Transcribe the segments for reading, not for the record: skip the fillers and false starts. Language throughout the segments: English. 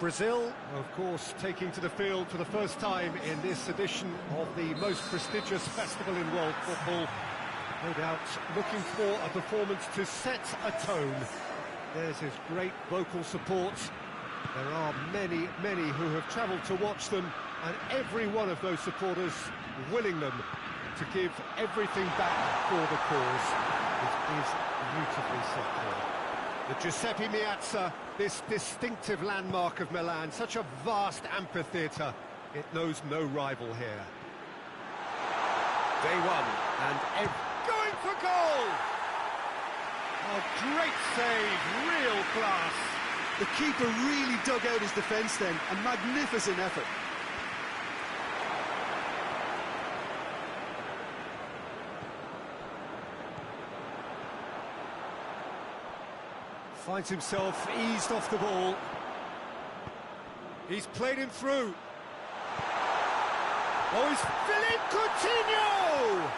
Brazil, of course, taking to the field for the first time in this edition of the most prestigious festival in world football. No doubt looking for a performance to set a tone. There's his great vocal support. There are many, many who have travelled to watch them, and every one of those supporters willing them to give everything back for the cause. It is beautifully set there. The Giuseppe Meazza, this distinctive landmark of Milan, such a vast amphitheatre, it knows no rival here. Day one, and going for goal! Oh, great save, real class. The keeper really dug out his defence then, a magnificent effort. Finds himself eased off the ball. He's played him through. Oh, he's Philippe Coutinho!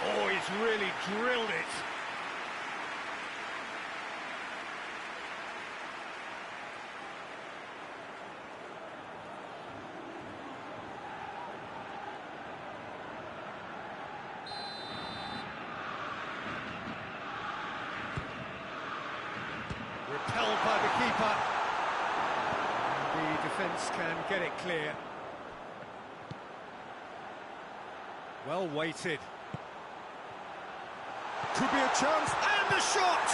Oh, he's really drilled it. Repelled by the keeper. The defence can get it clear. Well weighted. Could be a chance, and the shot!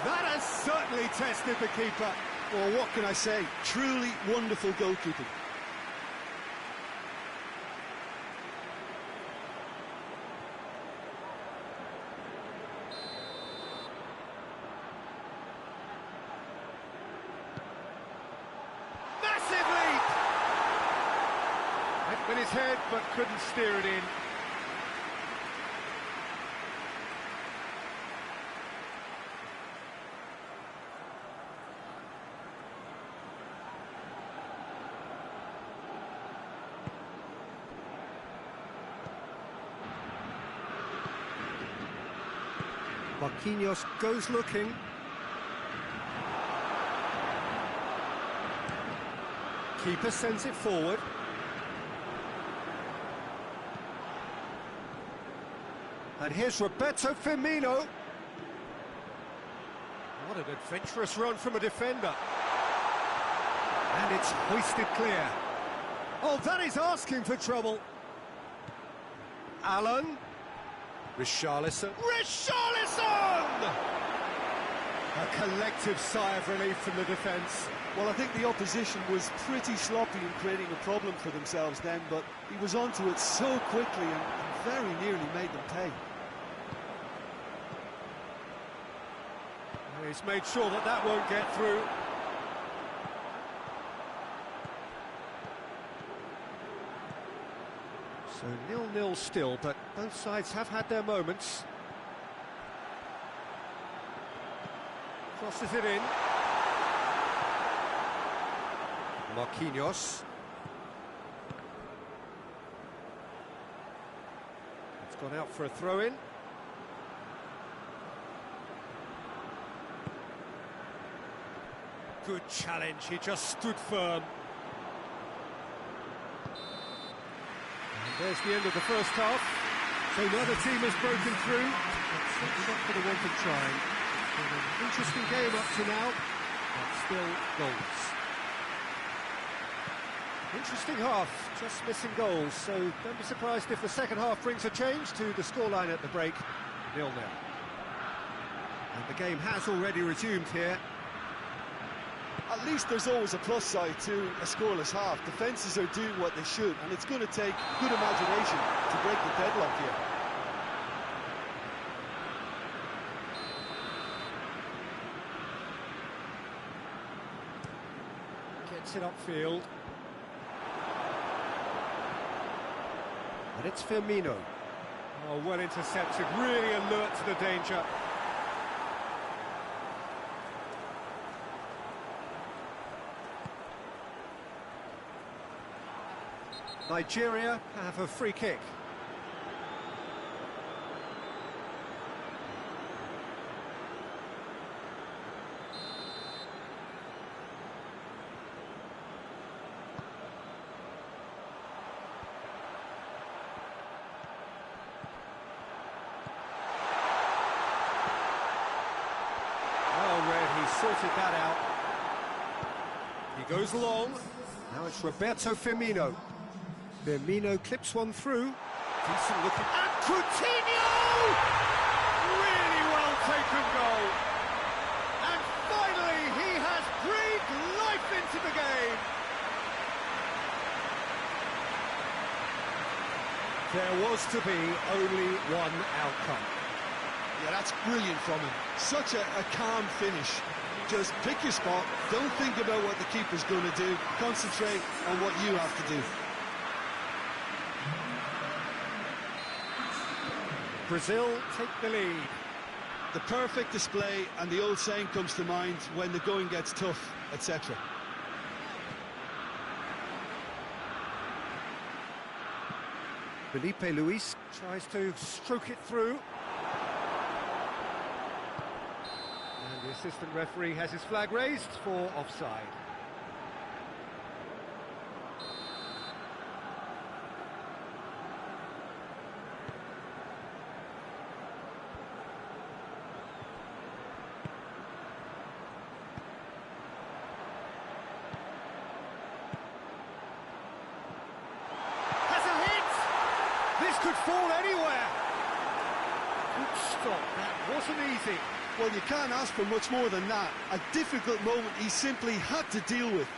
That has certainly tested the keeper. Well, what can I say? Truly wonderful goalkeeping. With his head, but couldn't steer it in. Marquinhos goes looking. Keeper sends it forward. And here's Roberto Firmino. What an adventurous run from a defender. And it's hoisted clear. Oh, that is asking for trouble. Allen. Richarlison. Richarlison! A collective sigh of relief from the defence. Well, I think the opposition was pretty sloppy in creating a problem for themselves then, but he was onto it so quickly and very nearly made them pay. He's made sure that that won't get through. So 0-0 still, but both sides have had their moments. Crosses it in. Marquinhos. It's gone out for a throw-in. Good challenge, he just stood firm. And there's the end of the first half. So neither team has broken through. It's not for the want of trying. It's been an interesting game up to now, but still goals. Interesting half, just missing goals, so don't be surprised if the second half brings a change to the scoreline at the break, 0-0. And the game has already resumed here. At least there's always a plus side to a scoreless half. Defences are doing what they should, and it's going to take good imagination to break the deadlock here. Gets it upfield. And it's Firmino. Oh, well intercepted, really alert to the danger. Nigeria have a free kick. sorted that out. He goes long. Now it's Roberto Firmino. Firmino clips one through. Decent looking. And Coutinho! Really well taken goal. And finally, he has breathed life into the game. There was to be only one outcome. Yeah, that's brilliant from him. Such a calm finish. Just pick your spot, don't think about what the keeper's going to do, concentrate on what you have to do. Brazil take the lead. The perfect display, and the old saying comes to mind, when the going gets tough, etc. Felipe Luis tries to stroke it through. And the assistant referee has his flag raised for offside. This could fall anywhere. Good stop, that wasn't easy. Well, you can't ask for much more than that. A difficult moment he simply had to deal with.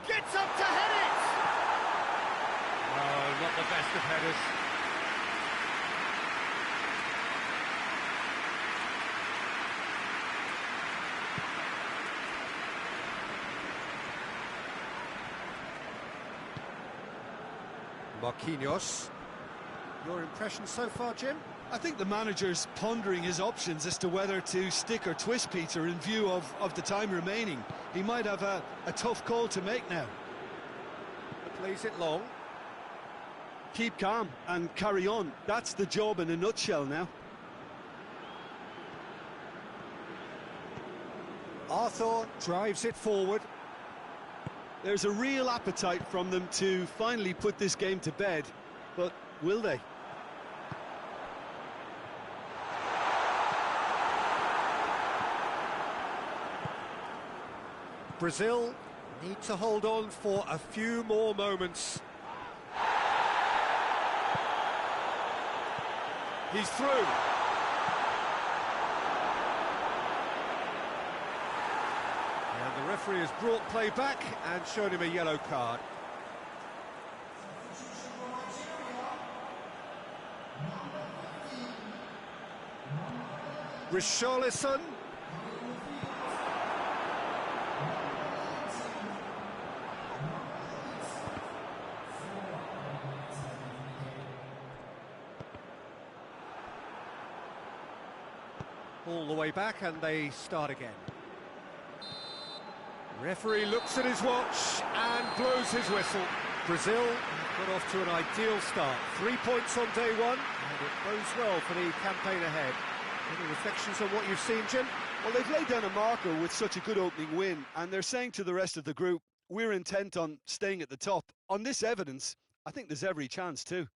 Gets up to head it! Oh, not the best of headers. Marquinhos. Your impression so far, Jim? I think the manager's pondering his options as to whether to stick or twist Peter in view of the time remaining. He might have a tough call to make now. Plays it long. Keep calm and carry on. That's the job in a nutshell now. Arthur drives it forward. There's a real appetite from them to finally put this game to bed, but will they? Brazil need to hold on for a few more moments. He's through. And the referee has brought play back and shown him a yellow card. Richarlison. All the way back and they start again. Referee looks at his watch and blows his whistle. Brazil got off to an ideal start. 3 points on day one, and it bodes well for the campaign ahead. Any reflections on what you've seen, Jim? Well, they've laid down a marker with such a good opening win, and they're saying to the rest of the group, we're intent on staying at the top. On this evidence, I think there's every chance too.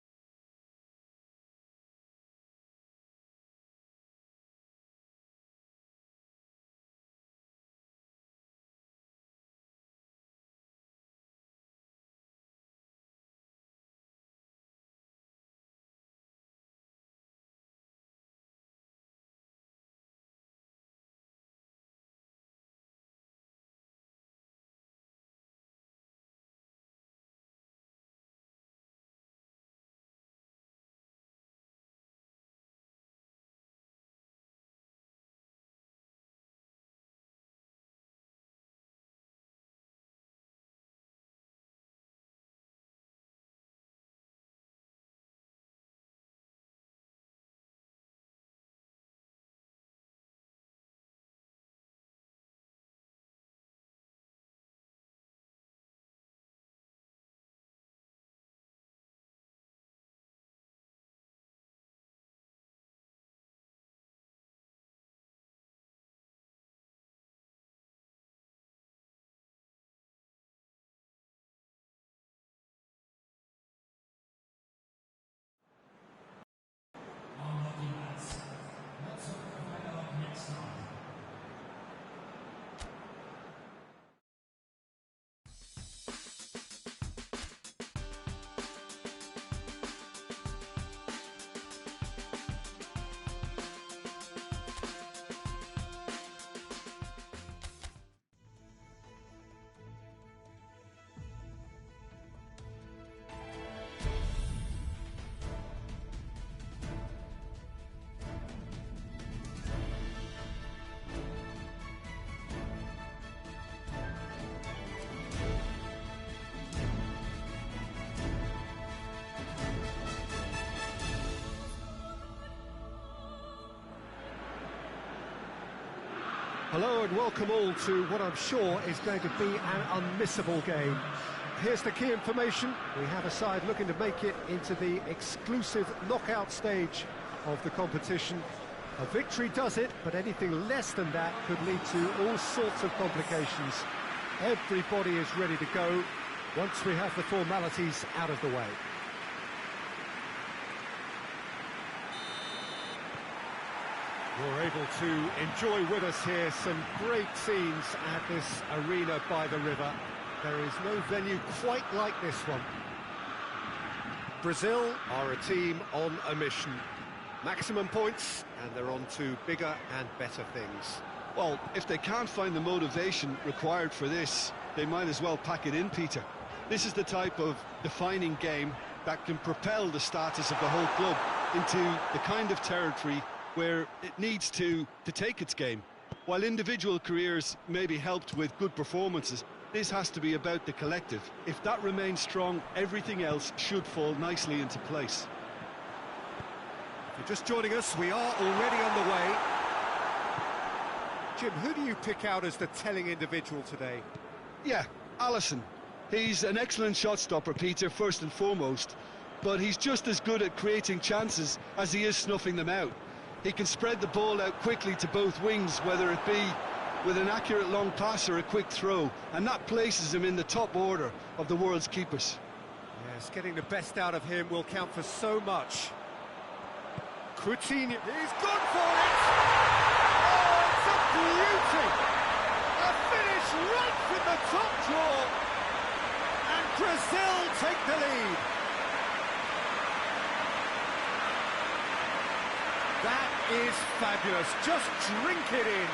Hello and welcome all to what I'm sure is going to be an unmissable game. Here's the key information. We have a side looking to make it into the exclusive knockout stage of the competition. A victory does it, but anything less than that could lead to all sorts of complications. Everybody is ready to go once we have the formalities out of the way. You're able to enjoy with us here some great scenes at this arena by the river. There is no venue quite like this one. Brazil are a team on a mission. Maximum points, and they're on to bigger and better things. Well, if they can't find the motivation required for this, they might as well pack it in, Peter. This is the type of defining game that can propel the status of the whole club into the kind of territory where it needs to take its game. While individual careers may be helped with good performances, this has to be about the collective. If that remains strong, everything else should fall nicely into place. If you're just joining us, we are already on the way. Jim, who do you pick out as the telling individual today? Yeah, Alisson. He's an excellent shot stopper, Peter, first and foremost, but he's just as good at creating chances as he is snuffing them out. He can spread the ball out quickly to both wings, whether it be with an accurate long pass or a quick throw, and that places him in the top order of the world's keepers. Yes, getting the best out of him will count for so much. Coutinho, he's gone for it! Oh, it's a beauty! A finish right from the top draw! And Brazil take the lead! That is fabulous, just drink it in!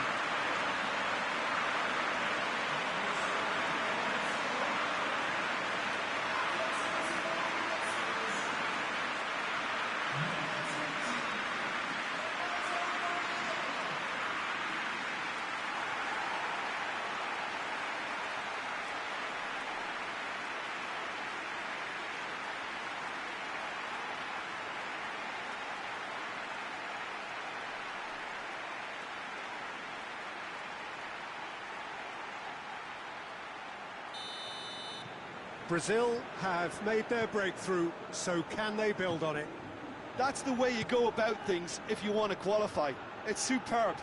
Brazil have made their breakthrough, so can they build on it? That's the way you go about things if you want to qualify. It's superb.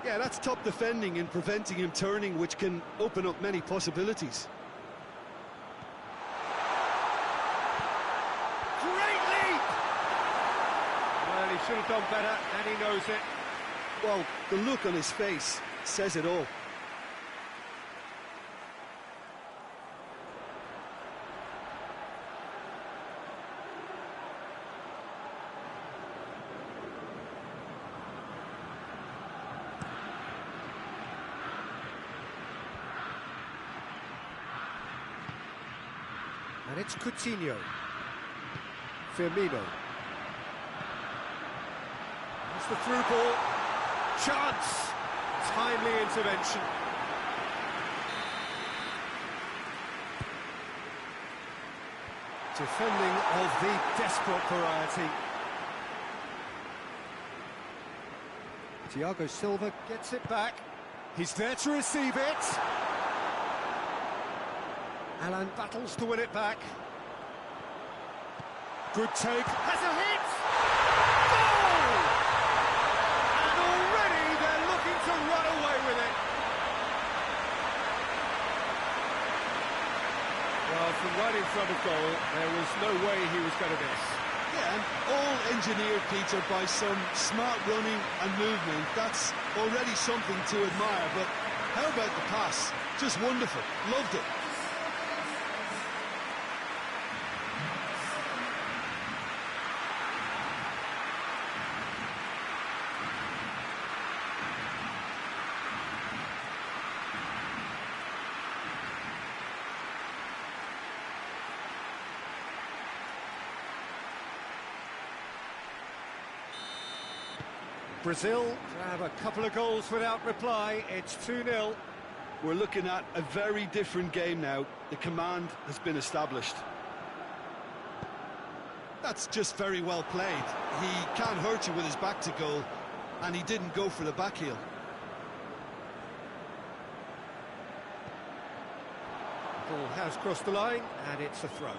Yeah, that's top defending and preventing him turning, which can open up many possibilities. Great leap! Well, he should have done better, and he knows it. Well, the look on his face says it all. And it's Coutinho. Firmino. That's the through ball. Chance! Timely intervention. Defending of the desperate variety. Thiago Silva gets it back. He's there to receive it. Alan battles to win it back. Good take. Has a hit! Goal! And already they're looking to run away with it. Well, from right in front of goal, there was no way he was going to miss. Yeah, and all engineered, Peter, by some smart running and movement. That's already something to admire, but how about the pass? Just wonderful. Loved it. Brazil grab a couple of goals without reply. It's 2-0. We're looking at a very different game now. The command has been established. That's just very well played. He can't hurt you with his back to goal, and he didn't go for the back heel. Ball has crossed the line, and it's a throw.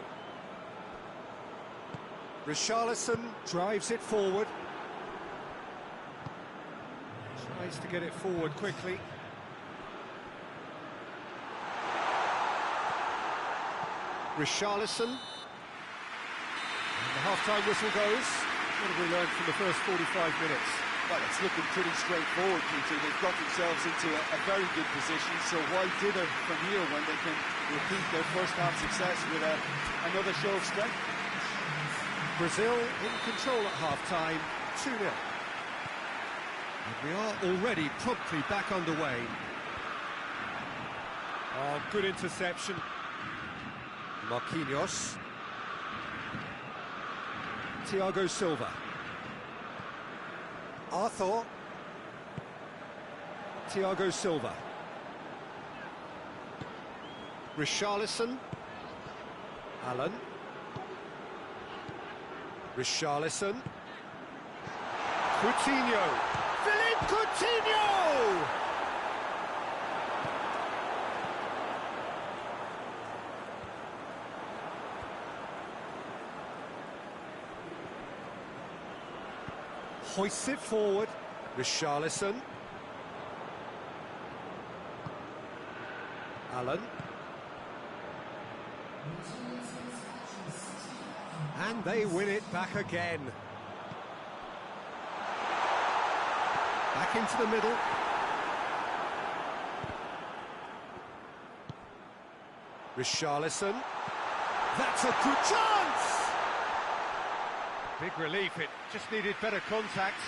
Richarlison drives it forward. Tries to get it forward quickly. Richarlison. And the half-time whistle goes. What have we learned from the first 45 minutes? Well, it's looking pretty straightforward, Peter. They've got themselves into a very good position, so why dither from here when they can repeat their first-half success with another show of strength? Brazil in control at half-time, 2-0. And we are already promptly back underway. Oh, good interception. Marquinhos. Thiago Silva. Arthur. Thiago Silva. Richarlison. Allen. Richarlison. Coutinho. Philippe Coutinho! Hoists it forward. Richarlison. Allen. And they win it back again. Back into the middle. Richarlison. That's a good chance! Big relief, it just needed better contact.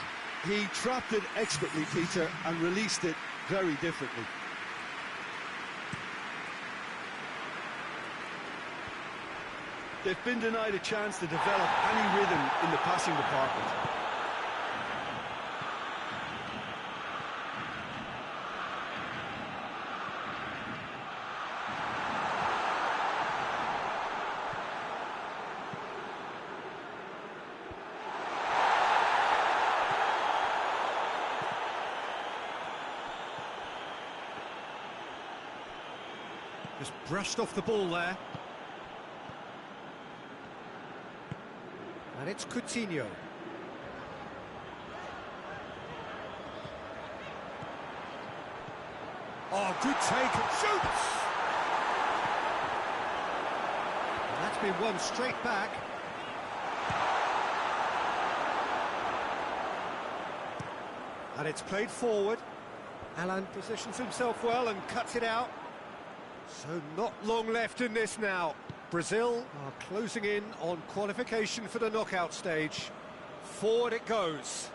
He trapped it expertly, Peter, and released it very differently. They've been denied a chance to develop any rhythm in the passing department. Just brushed off the ball there. And it's Coutinho. Oh, good take, and shoots! And that's been won straight back. And it's played forward. Alan positions himself well and cuts it out. So not long left in this now. Brazil are closing in on qualification for the knockout stage. Forward it goes.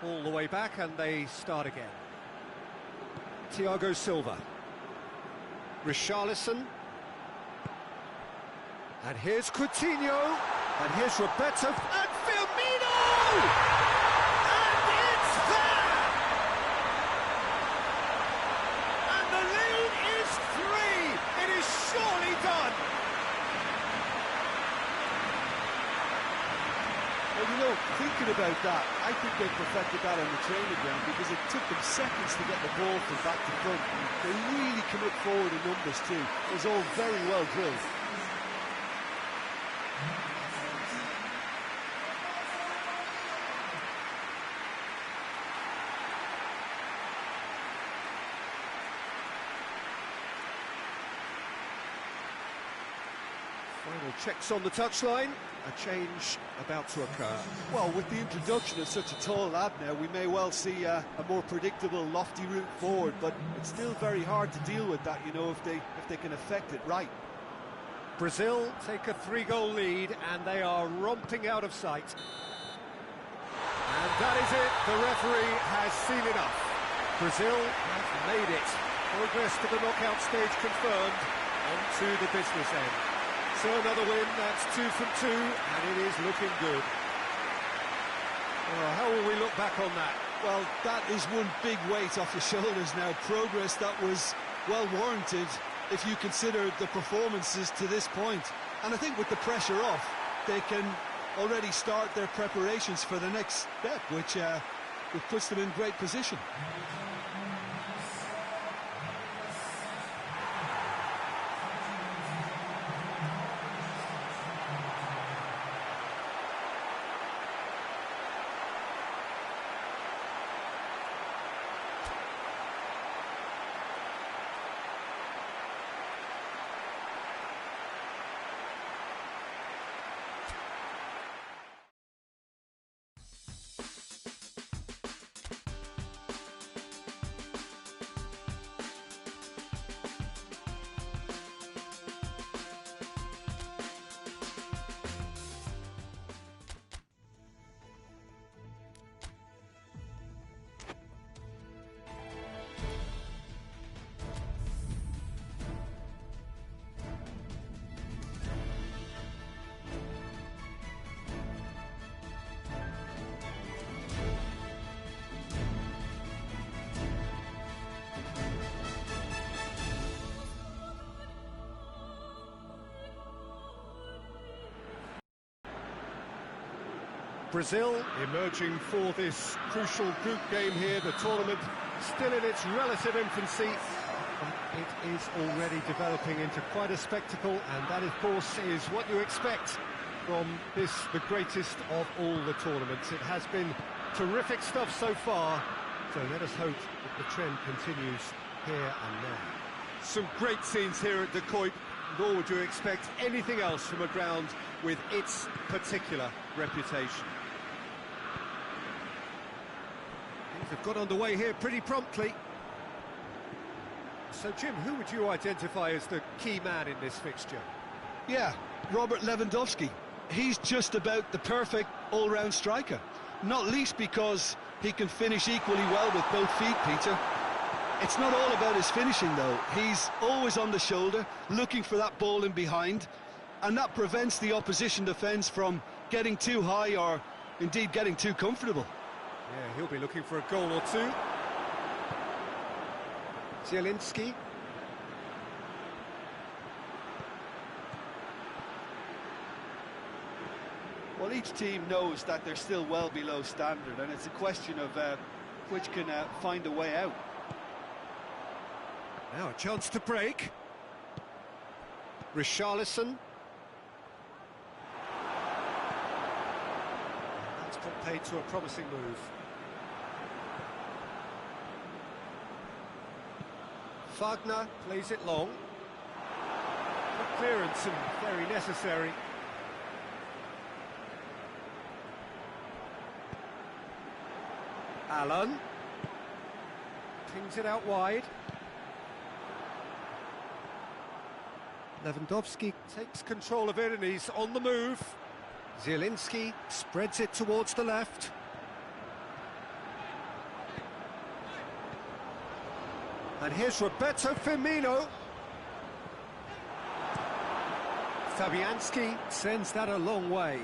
All the way back and they start again. Thiago Silva. Richarlison. And here's Coutinho. And here's Roberto. And Firmino! Surely done! Well, you know, thinking about that, I think they perfected that on the training ground because it took them seconds to get the ball from back to front. They really commit forward in numbers too. It was all very well drilled. Final checks on the touchline. A change about to occur. Well, with the introduction of such a tall lad now, we may well see a more predictable, lofty route forward, but it's still very hard to deal with that, you know, if they can affect it right. Brazil take a 3-goal lead, and they are romping out of sight. And that is it. The referee has seen enough. Brazil have made it. Progress to the knockout stage confirmed. On to the business end. So another win, that's 2 from 2, and it is looking good. How will we look back on that? Well, that is one big weight off your shoulders now. Progress that was well warranted if you consider the performances to this point. And I think with the pressure off, they can already start their preparations for the next step, which puts them in great position. Brazil emerging for this crucial group game here. The tournament still in its relative infancy, but it is already developing into quite a spectacle, and that, of course, is what you expect from this, the greatest of all the tournaments. It has been terrific stuff so far, so let us hope that the trend continues here and now. Some great scenes here at the Kuip, nor would you expect anything else from a ground with its particular reputation. Things have got underway here pretty promptly. So, Jim, who would you identify as the key man in this fixture? Yeah, Robert Lewandowski. He's just about the perfect all-round striker, not least because he can finish equally well with both feet, Peter. It's not all about his finishing, though. He's always on the shoulder, looking for that ball in behind, and that prevents the opposition defence from getting too high or, indeed, getting too comfortable. Yeah, he'll be looking for a goal or two. Zielinski. Well, each team knows that they're still well below standard, and it's a question of which can find a way out. Now a chance to break. Richarlison. That's put paid to a promising move. Wagner plays it long. Good clearance and very necessary. Allen. Pings it out wide. Lewandowski takes control of it and he's on the move. Zielinski spreads it towards the left. And here's Roberto Firmino. Fabianski sends that a long way.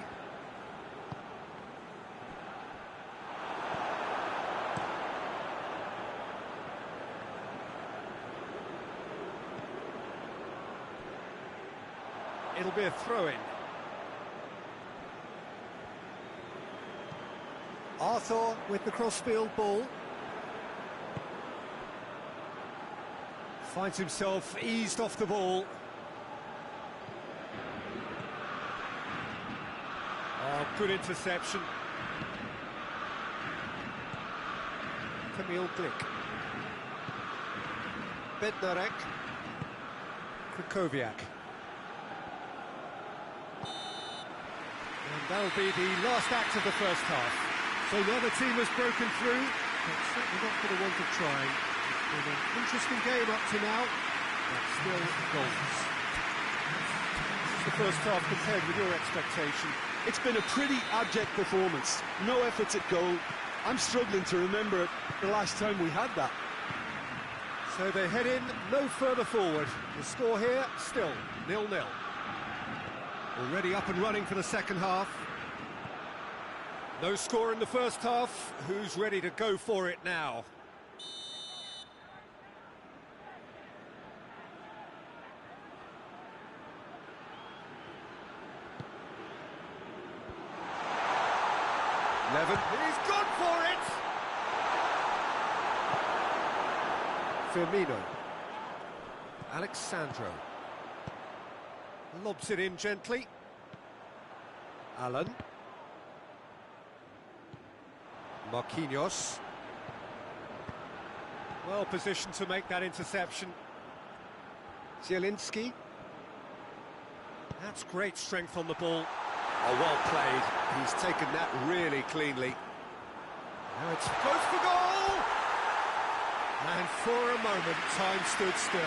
It'll be a throw-in. Arthur with the crossfield ball. Finds himself eased off the ball. Oh, good interception. Kamil Glik. Bednarek. Krychowiak. And that'll be the last act of the first half. So the other team has broken through, but certainly not for the want of trying. It's been an interesting game up to now, but still goals. What's the first half compared with your expectation? It's been a pretty abject performance. No efforts at goal. I'm struggling to remember the last time we had that. So they head in no further forward. The score here, still 0-0. Already up and running for the second half. No score in the first half. Who's ready to go for it now? Levin, he's gone for it! Firmino. Alexandro. Lobs it in gently. Alan. Marquinhos. Well positioned to make that interception. Zielinski. That's great strength on the ball. Oh, well played. He's taken that really cleanly. Now it's goes for goal! And for a moment, time stood still.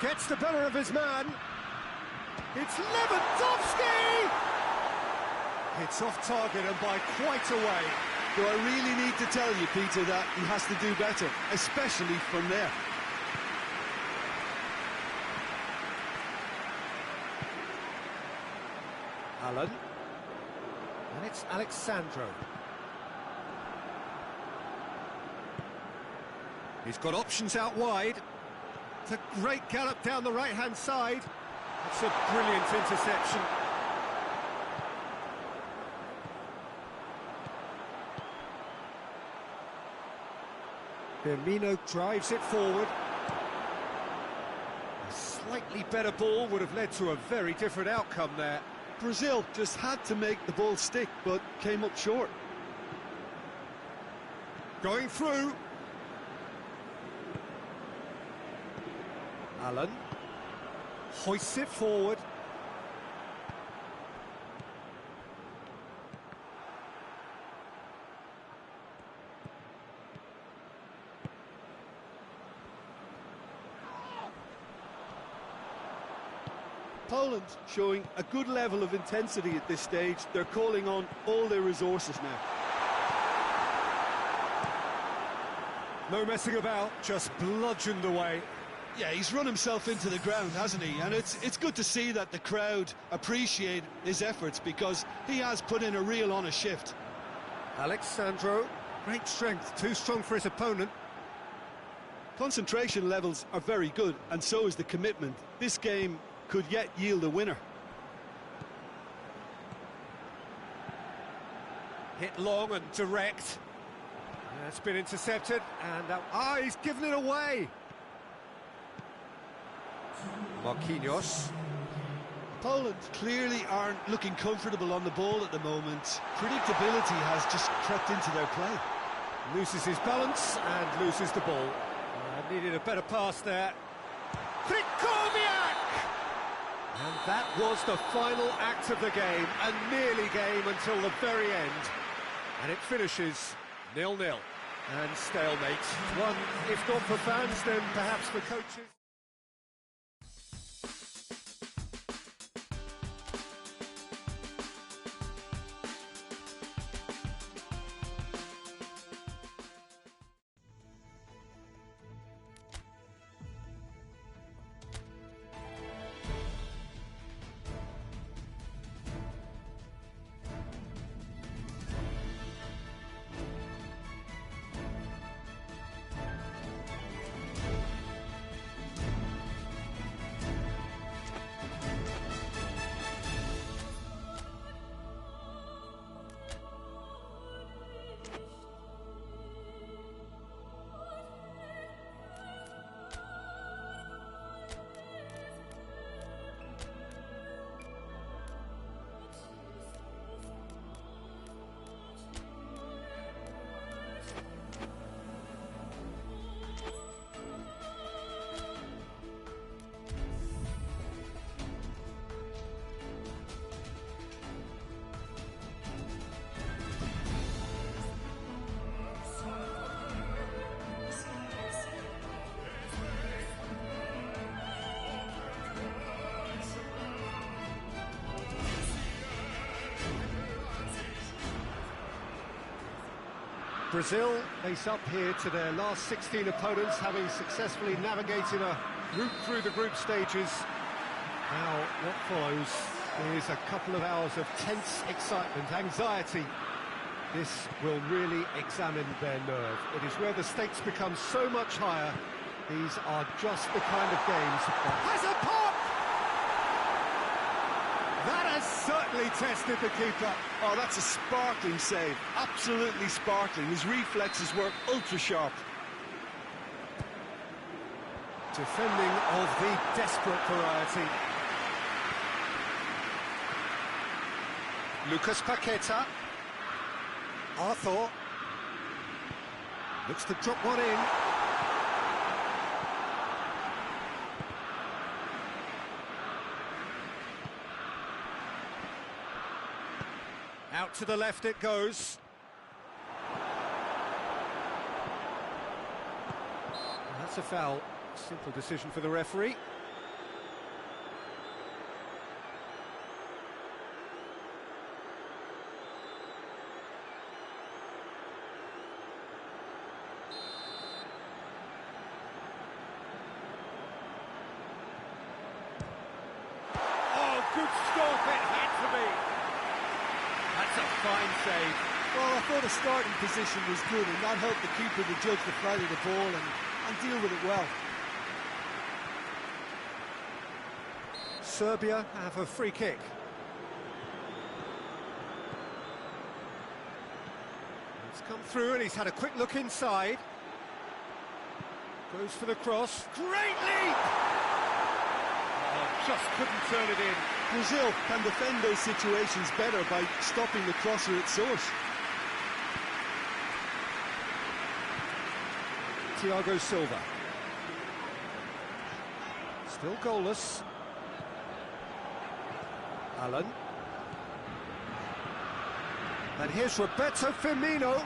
Gets the better of his man. It's Lewandowski! It's off target and by quite a way. Do I really need to tell you, Peter, that he has to do better, especially from there? Alan. And it's Alexandro. He's got options out wide. It's a great gallop down the right-hand side. It's a brilliant interception. Firmino drives it forward. A slightly better ball would have led to a very different outcome there. Brazil just had to make the ball stick, but came up short. Going through. Alan hoists it forward. Poland showing a good level of intensity at this stage. They're calling on all their resources now. No messing about, just bludgeoned away. Yeah, he's run himself into the ground, hasn't he? And it's good to see that the crowd appreciate his efforts, because he has put in a real honest shift. Alexandro, great strength, too strong for his opponent. Concentration levels are very good, and so is the commitment. This game could yet yield a winner. Hit long and direct. It's been intercepted, and he's given it away. Marquinhos. Poland clearly aren't looking comfortable on the ball at the moment. Predictability has just crept into their play. Loses his balance and loses the ball. Needed a better pass there. Krikowiak! And that was the final act of the game, a nearly game until the very end. And it finishes 0-0. And stalemate. One, if not for fans, then perhaps for coaches. Brazil face up here to their last 16 opponents, having successfully navigated a route through the group stages. Now, what follows is a couple of hours of tense excitement, anxiety. This will really examine their nerve. It is where the stakes become so much higher. These are just the kind of games that has a pop! That has certainly tested the keeper. Oh, that's a sparkling save. Absolutely sparkling. His reflexes were ultra-sharp. Defending of the desperate variety. Lucas Paqueta. Arthur. Looks to drop one in. Out to the left it goes. That's a foul. Simple decision for the referee. Oh, good stop, it had to be. That's a fine save. Well, I thought the starting position was good, and that helped the keeper to judge the flight of the ball and deal with it well. Serbia have a free kick. It's come through and he's had a quick look inside. Goes for the cross. Great leap! Oh, just couldn't turn it in. Brazil can defend those situations better by stopping the crosser at source. Thiago Silva. Still goalless. Allen. And here's Roberto Firmino.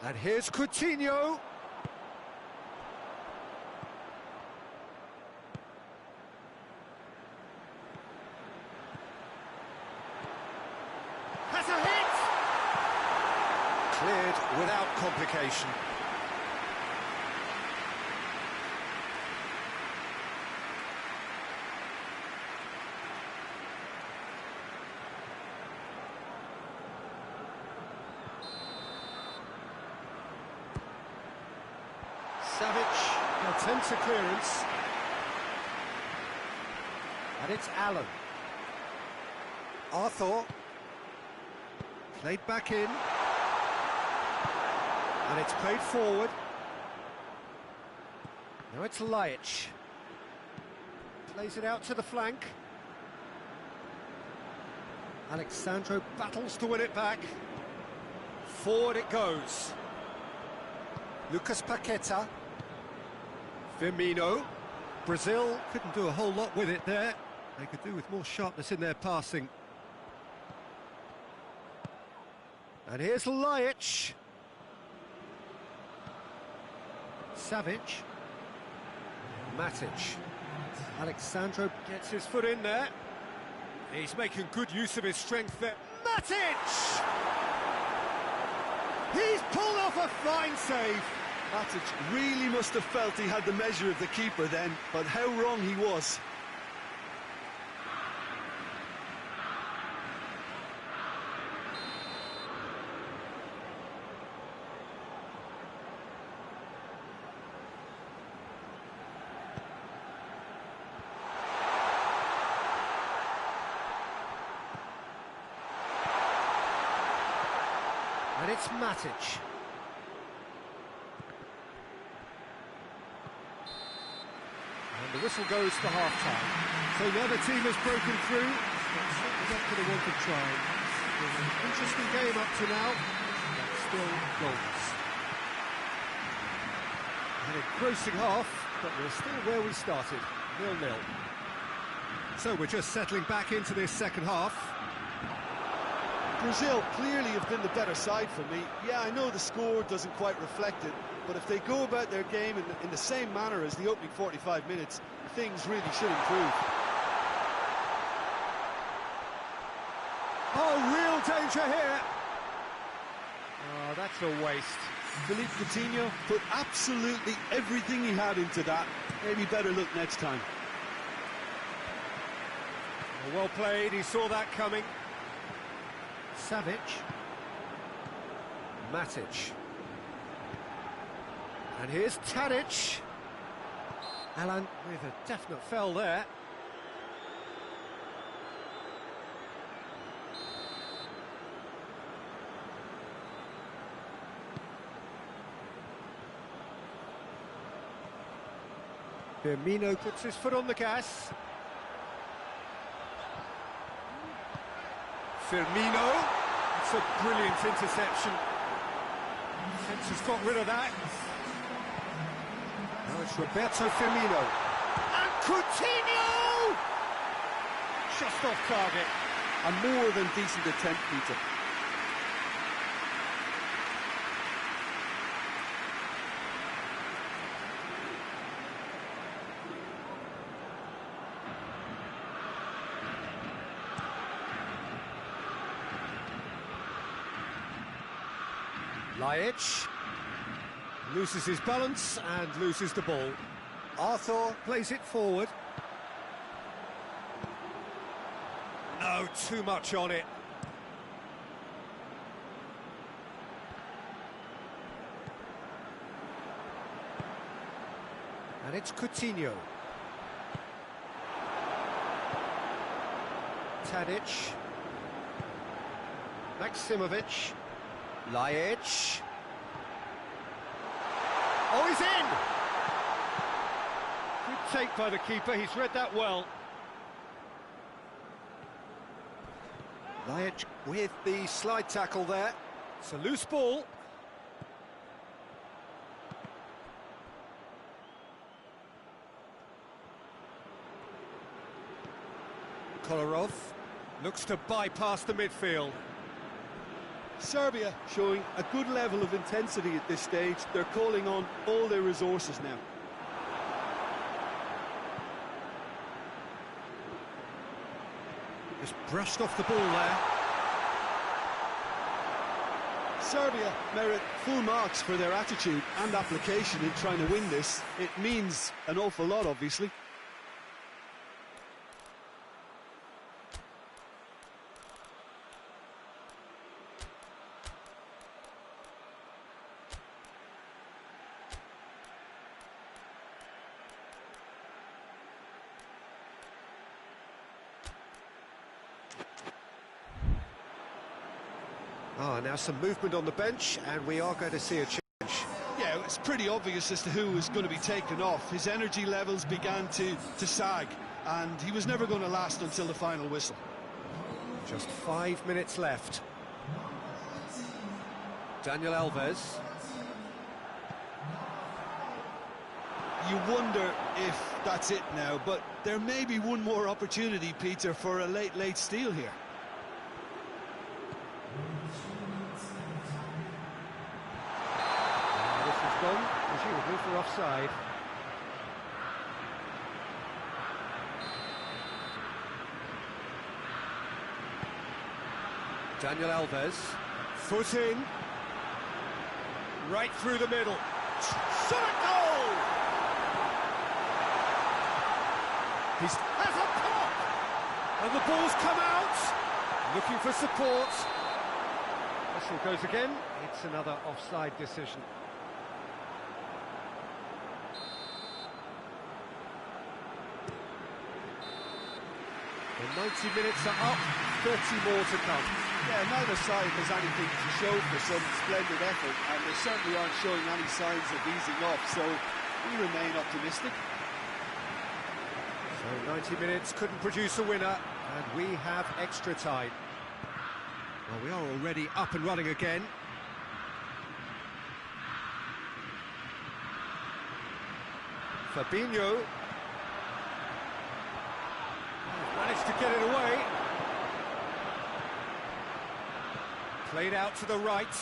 And here's Coutinho. Has a hit! Cleared without complication. Savic attempts a clearance. And it's Allen. Arthur. Played back in. And it's played forward. Now it's Laic. Plays it out to the flank. Alexandro battles to win it back. Forward it goes. Lucas Paqueta. Firmino. Brazil couldn't do a whole lot with it there. They could do with more sharpness in their passing. And here's Laic. Savic. Matic. Alexandro gets his foot in there. He's making good use of his strength there. Matic! He's pulled off a fine save. Matic really must have felt he had the measure of the keeper then, but how wrong he was. And it's Matic. And the whistle goes for half-time. So now the team has broken through. It's certainly not going to want to try. It's an interesting game up to now, but still goals. An engrossing half, but we're still where we started, 0-0. So we're just settling back into this second half. Brazil clearly have been the better side for me. Yeah, I know the score doesn't quite reflect it, but if they go about their game in the same manner as the opening 45 minutes, things really should improve. Oh, real danger here. Oh, that's a waste. Philippe Coutinho put absolutely everything he had into that. Maybe better look next time. Well played, he saw that coming. Savic. Matic. And here's Tadic. Alan with a definite foul there. Firmino puts his foot on the gas. Firmino, it's a brilliant interception. Defence has got rid of that. Now it's Roberto Firmino. And Coutinho! Just off target. A more than decent attempt, Peter. Laic loses his balance and loses the ball. Arthur plays it forward. No, too much on it. And it's Coutinho. Tadic. Maximovic. Laic. Oh, he's in! Good take by the keeper, he's read that well. Laic with the slide tackle there. It's a loose ball. Kolarov looks to bypass the midfield. Serbia showing a good level of intensity at this stage. They're calling on all their resources now. Just brushed off the ball there. Serbia merit full marks for their attitude and application in trying to win this. It means an awful lot, obviously. Now some movement on the bench, and we are going to see a change. Yeah, it's pretty obvious as to who was going to be taken off. His energy levels began to sag, and he was never going to last until the final whistle. Just 5 minutes left. Daniel Alves. You wonder if that's it now, but there may be one more opportunity, Peter, for a late steal here. Presumably for offside. Daniel Alves, foot in, right through the middle. Shot at goal! He has a pop! And the ball's come out, looking for support. Whistle goes again, it's another offside decision. The 90 minutes are up, 30 more to come. Yeah, neither side has anything to show for some splendid effort, and they certainly aren't showing any signs of easing off, so we remain optimistic. So 90 minutes couldn't produce a winner, and we have extra time. Well, we are already up and running again. Fabinho. Managed to get it away. Played out to the right.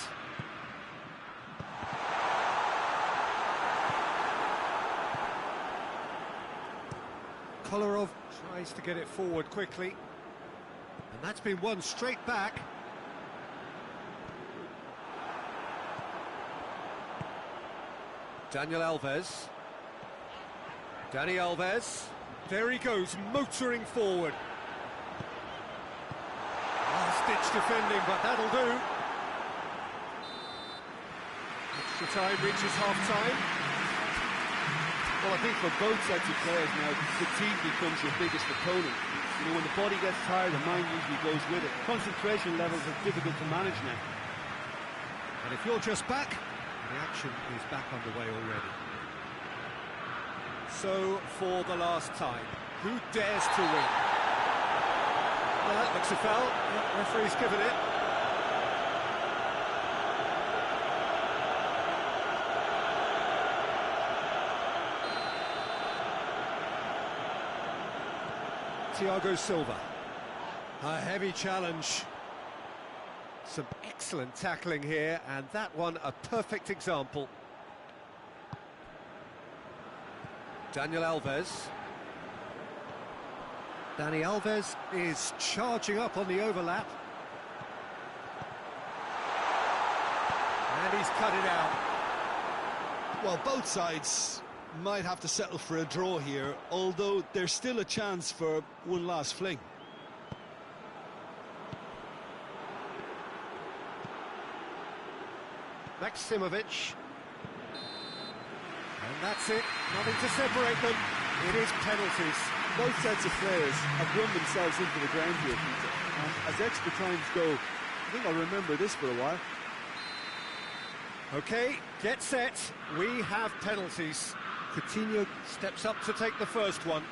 Kolarov tries to get it forward quickly. And that's been won straight back. Daniel Alves. Dani Alves. There he goes, motoring forward. Last-ditch defending, but that'll do. Extra time reaches half-time. Well, I think for both sets of players now, fatigue becomes your biggest opponent. You know, when the body gets tired, the mind usually goes with it. Concentration levels are difficult to manage now. And if you're just back, the action is back underway already. So, for the last time, who dares to win? Well, that looks a foul. The referee's given it. Thiago Silva. A heavy challenge. Some excellent tackling here, and that one a perfect example. Daniel Alves. Dani Alves is charging up on the overlap. And he's cut it out. Well, both sides might have to settle for a draw here, although there's still a chance for one last fling. Maximovic. And that's it, nothing to separate them. It is penalties. Both sets of players have run themselves into the ground here, Peter. And as extra times go, I think I'll remember this for a while. OK, get set. We have penalties. Coutinho steps up to take the first one.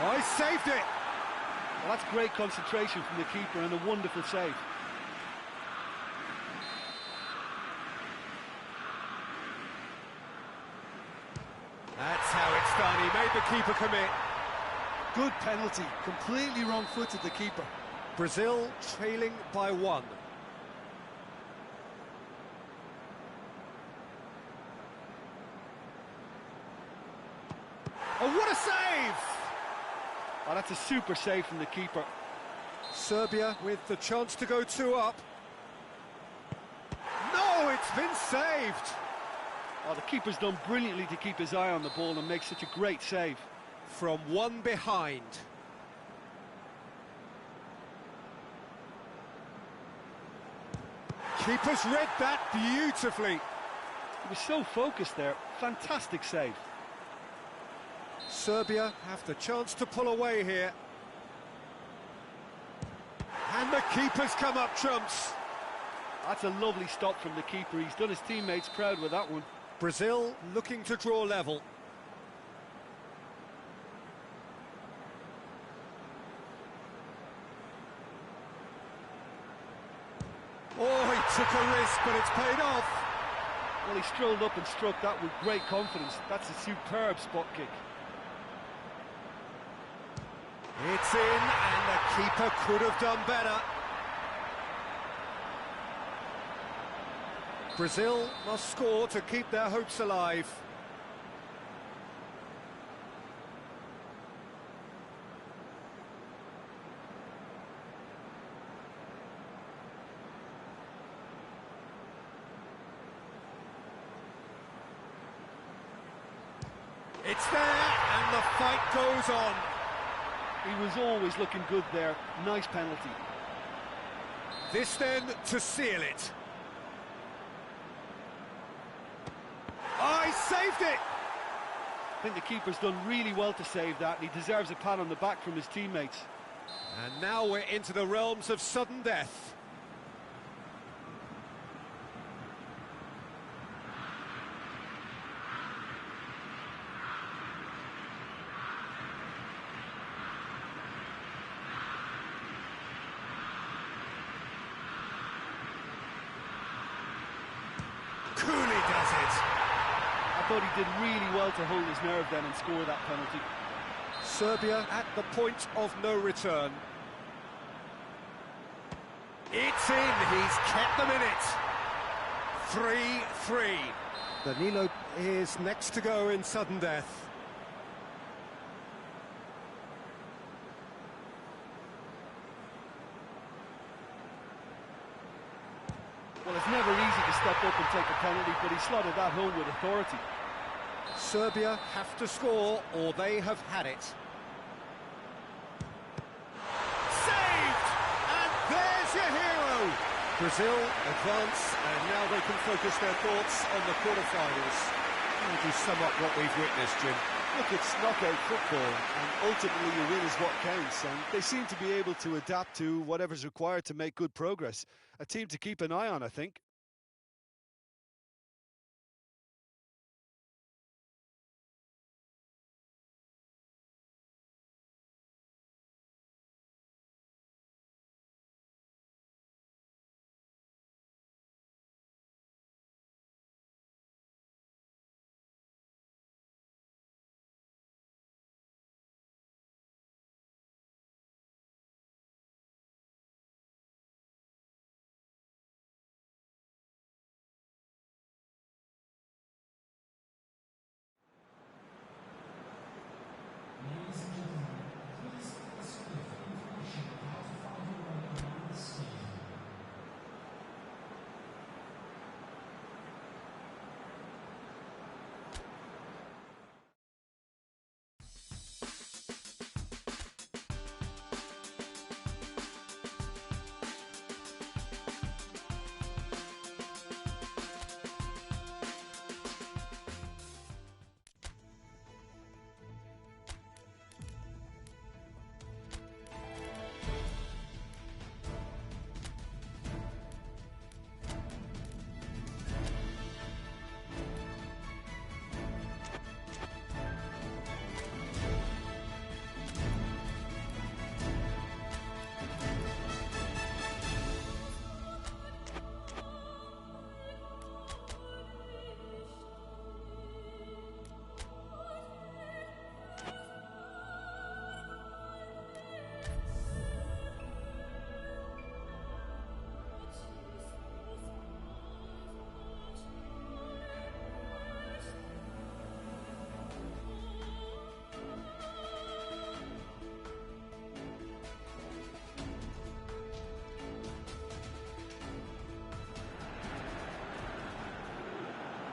Oh, he saved it! Well, that's great concentration from the keeper and a wonderful save. That's how it's done. He made the keeper commit. Good penalty, completely wrong-footed the keeper. Brazil trailing by 1. Oh, what a save! Oh, that's a super save from the keeper. Serbia with the chance to go 2 up. No, it's been saved! Oh, the keeper's done brilliantly to keep his eye on the ball and make such a great save. From 1 behind. Keeper's read that beautifully. He was so focused there. Fantastic save. Serbia have the chance to pull away here. And the keeper's come up trumps. That's a lovely stop from the keeper. He's done his teammates proud with that one. Brazil looking to draw level. Oh, he took a risk, but it's paid off. Well, he strolled up and struck that with great confidence. That's a superb spot kick. It's in, and the keeper could have done better. Brazil must score to keep their hopes alive. It's there, and the fight goes on. He was always looking good there. Nice penalty. This then to seal it. Oh, he saved it! I think the keeper's done really well to save that, and he deserves a pat on the back from his teammates. And now we're into the realms of sudden death. Cooley does it. I thought he did really well to hold his nerve then and score that penalty. Serbia at the point of no return. It's in, he's kept them in it. 3-3. Danilo is next to go in sudden death. Well, it's never easy to step up and take a penalty, but he slotted that home with authority. Serbia have to score, or they have had it. Saved! And there's your hero! Brazil advance, and now they can focus their thoughts on the quarter-finals. How would you sum up what we've witnessed, Jim? Look, it's knockout football, and ultimately a win is what counts, and they seem to be able to adapt to whatever's required to make good progress. A team to keep an eye on, I think.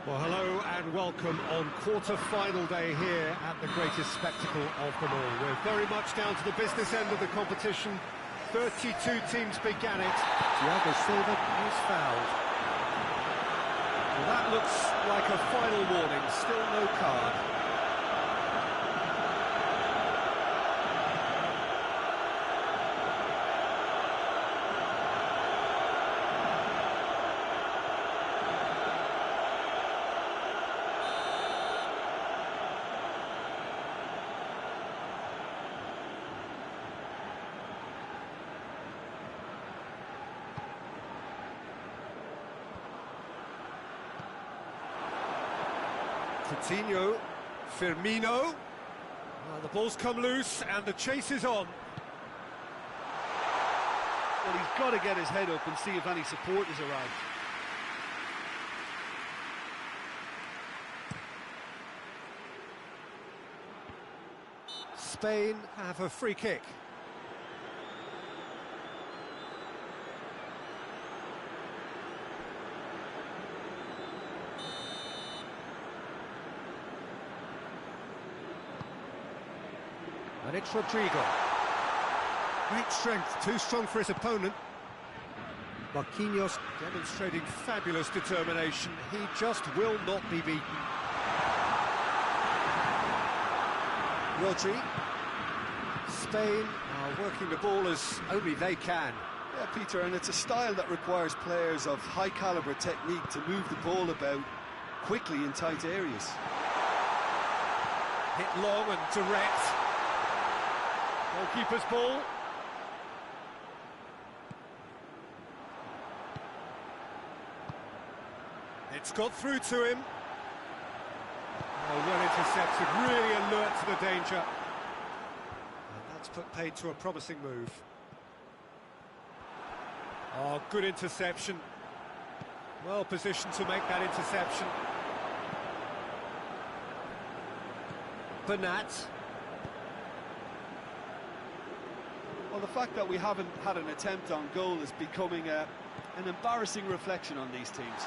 Well, hello and welcome on quarter-final day here at the greatest spectacle of them all. We're very much down to the business end of the competition. 32 teams began it. Thiago Silva is fouled. Well, that looks like a final warning, still no card. Coutinho, Firmino, the ball's come loose and the chase is on. Well, he's got to get his head up and see if any support has arrived. Spain have a free kick. And it's Rodrigo. Great strength, too strong for his opponent. Marquinhos demonstrating fabulous determination. He just will not be beaten. Rodri. Spain are working the ball as only they can. Yeah, Peter, and it's a style that requires players of high-caliber technique to move the ball about quickly in tight areas. Hit long and direct. Goalkeeper's ball. It's got through to him. Oh, well intercepted, really alert to the danger. And that's put paid to a promising move. Oh, good interception. Well positioned to make that interception. Bernat. Well, the fact that we haven't had an attempt on goal is becoming an embarrassing reflection on these teams.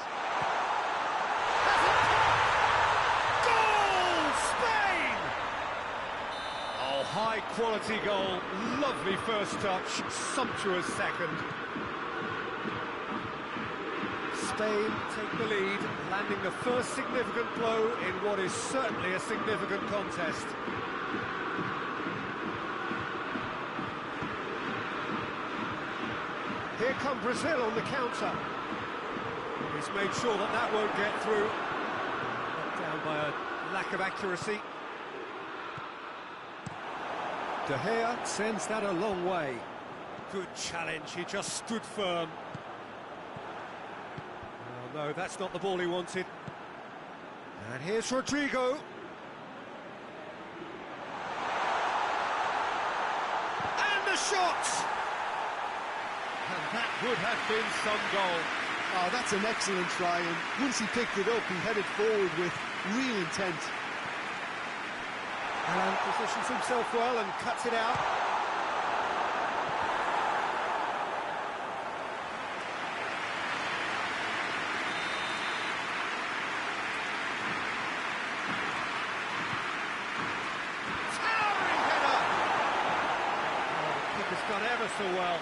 Goal! Spain! Oh, high-quality goal. Lovely first touch, sumptuous second. Spain take the lead, landing the first significant blow in what is certainly a significant contest. Here come Brazil on the counter. He's made sure that that won't get through. Knocked down by a lack of accuracy. De Gea sends that a long way. Good challenge, he just stood firm. Oh, no, that's not the ball he wanted. And here's Rodrigo. And the shot! And that would have been some goal. Oh, that's an excellent try, and once he picked it up, he headed forward with real intent. And positions himself well and cuts it out. Towering header! Oh, the keeper's done ever so well.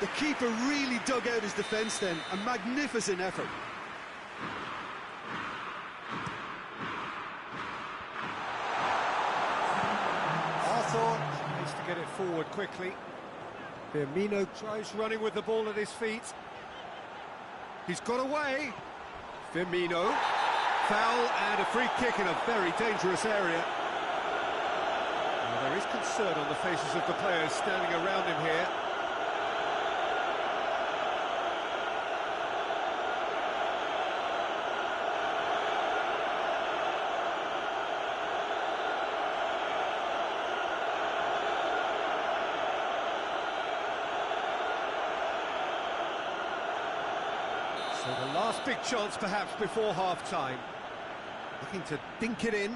The keeper really dug out his defence then, a magnificent effort. Arthur needs to get it forward quickly. Firmino tries running with the ball at his feet. He's got away. Firmino. Foul and a free kick in a very dangerous area. Well, there is concern on the faces of the players standing around him here. So the last big chance perhaps before half-time. Looking to dink it in.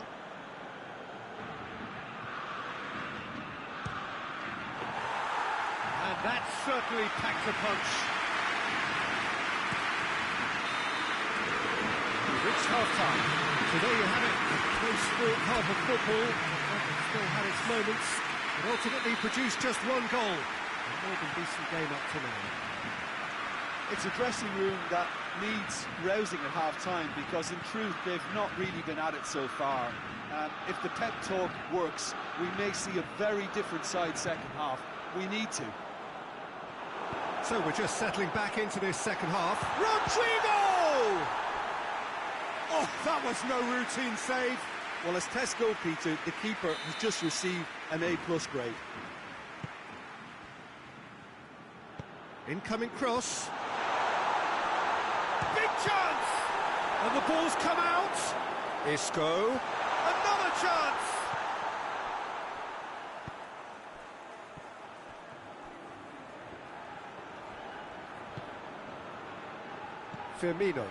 And that certainly packs a punch. We've reached half-time. So there you have it. A close-fought half of football. It still had its moments, but ultimately produced just one goal. A more than decent game up to now. It's a dressing room that needs rousing at half-time, because in truth they've not really been at it so far. If the pep talk works, we may see a very different side second half. We need to. So we're just settling back into this second half. Rodrigo! Oh, that was no routine save. Well, as tests go, Peter, the keeper has just received an A+ grade. Incoming cross. Big chance! And the ball's come out. Isco. Another chance! Firmino.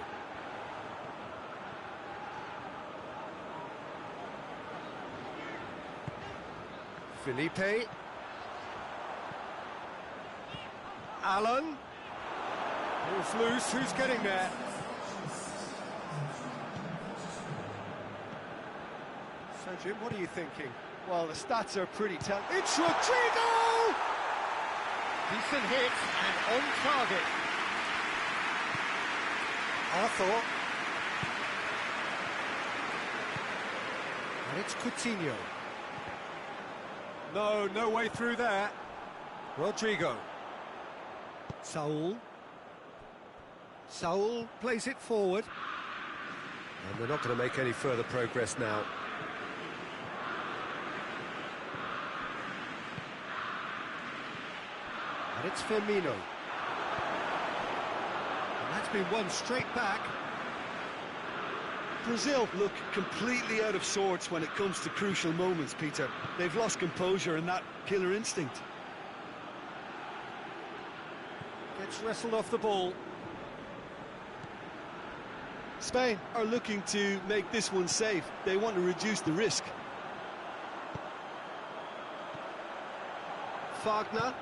Felipe. Allen. Ball's loose, who's getting there? So, Jim, what are you thinking? Well, the stats are pretty telling. It's Rodrigo! Decent hit and on target. Arthur. And it's Coutinho. No way through there. Rodrigo. Saul plays it forward. And they're not going to make any further progress now. And it's Firmino. And that's been won straight back. Brazil look completely out of sorts when it comes to crucial moments, Peter. They've lost composure and that killer instinct. Gets wrestled off the ball. Spain are looking to make this one safe. They want to reduce the risk. Wagner.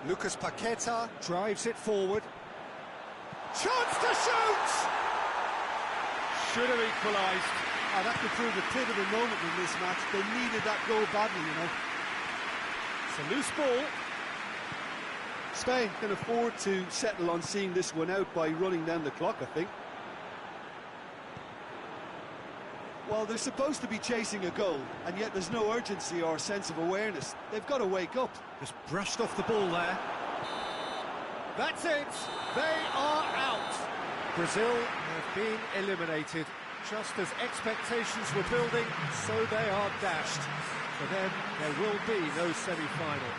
Lucas Paqueta drives it forward. Chance to shoot! Should have equalised. Oh, that could prove a pivotal moment in this match. They needed that goal badly, you know. It's a loose ball. Spain can afford to settle on seeing this one out by running down the clock, I think. Well, they're supposed to be chasing a goal, and yet there's no urgency or sense of awareness. They've got to wake up. Just brushed off the ball there. That's it. They are out. Brazil have been eliminated. Just as expectations were building, so they are dashed. For them, there will be no semi-final.